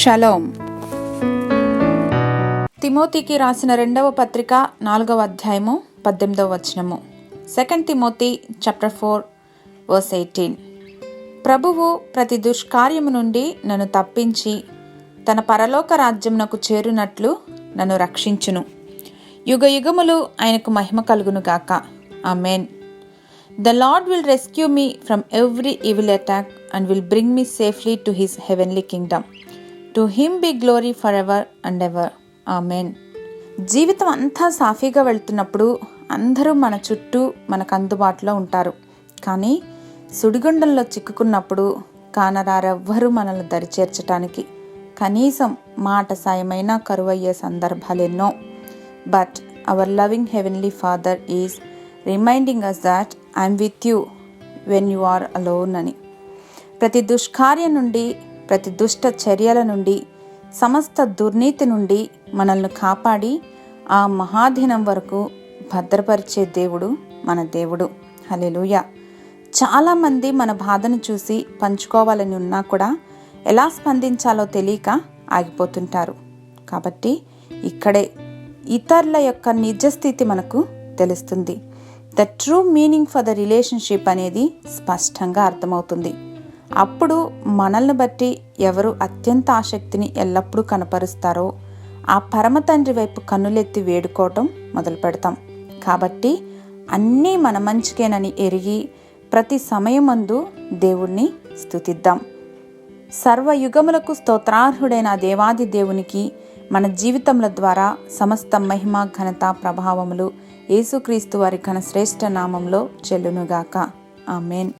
Shalom. తిమోతికి రాసిన 2వ పత్రిక 4వ అధ్యాయము 18వ వచనము. 2 తిమోతి చాప్టర్ 4 వర్స్ 18. ప్రభువు ప్రతి దుష్కార్యము నుండి నన్ను తప్పించి తన పరలోక రాజ్యమునకు చేరునట్లు నన్ను రక్షించును. యుగ యుగములు ఆయనకు మహిమ కలుగును గాక. ఆమేన్. The Lord will rescue me from every evil attack and will bring me safely to his heavenly kingdom. To him be glory forever and ever. Amen. జీవితం అంతా సాఫీగా వెళ్తున్నప్పుడు అందరూ మన చుట్టూ మనకు అందుబాటులో ఉంటారు. కానీ సుడిగుండంలో చిక్కుకున్నప్పుడు కానరారెవ్వరూ మనల్ని దరిచేర్చటానికి కనీసం మాట సాయమైనా కరువయ్యే సందర్భాలెన్నో. But our loving heavenly father is reminding us that I am with you when you are alone అని. ప్రతి దుష్కార్యం నుండి, ప్రతి దుష్ట చర్యల నుండి, సమస్త దుర్నీతి నుండి మనల్ని కాపాడి ఆ మహాదినం వరకు భద్రపరిచే దేవుడు మన దేవుడు. హల్లెలూయా. చాలామంది మన బాధను చూసి పంచుకోవాలని ఉన్నా కూడా ఎలా స్పందించాలో తెలియక ఆగిపోతుంటారు. కాబట్టి ఇక్కడే ఇతరుల యొక్క నిజస్థితి మనకు తెలుస్తుంది. The true meaning for the relationship అనేది స్పష్టంగా అర్థమవుతుంది. అప్పుడు మనల్ని బట్టి ఎవరు అత్యంత ఆసక్తిని ఎల్లప్పుడూ కనపరుస్తారో ఆ పరమ తండ్రి వైపు కన్నులెత్తి వేడుకోవటం మొదలు పెడతాం. కాబట్టి అన్నీ మన మంచికేనని ఎరిగి ప్రతి సమయమందు దేవుణ్ణి స్తుతిద్దాం. సర్వయుగములకు స్తోత్రార్హుడైన దేవాది దేవునికి మన జీవితముల ద్వారా సమస్త మహిమ, ఘనత, ప్రభావములు యేసుక్రీస్తు వారి ఘన శ్రేష్ఠ నామంలో చెల్లునుగాక. ఆమేన్.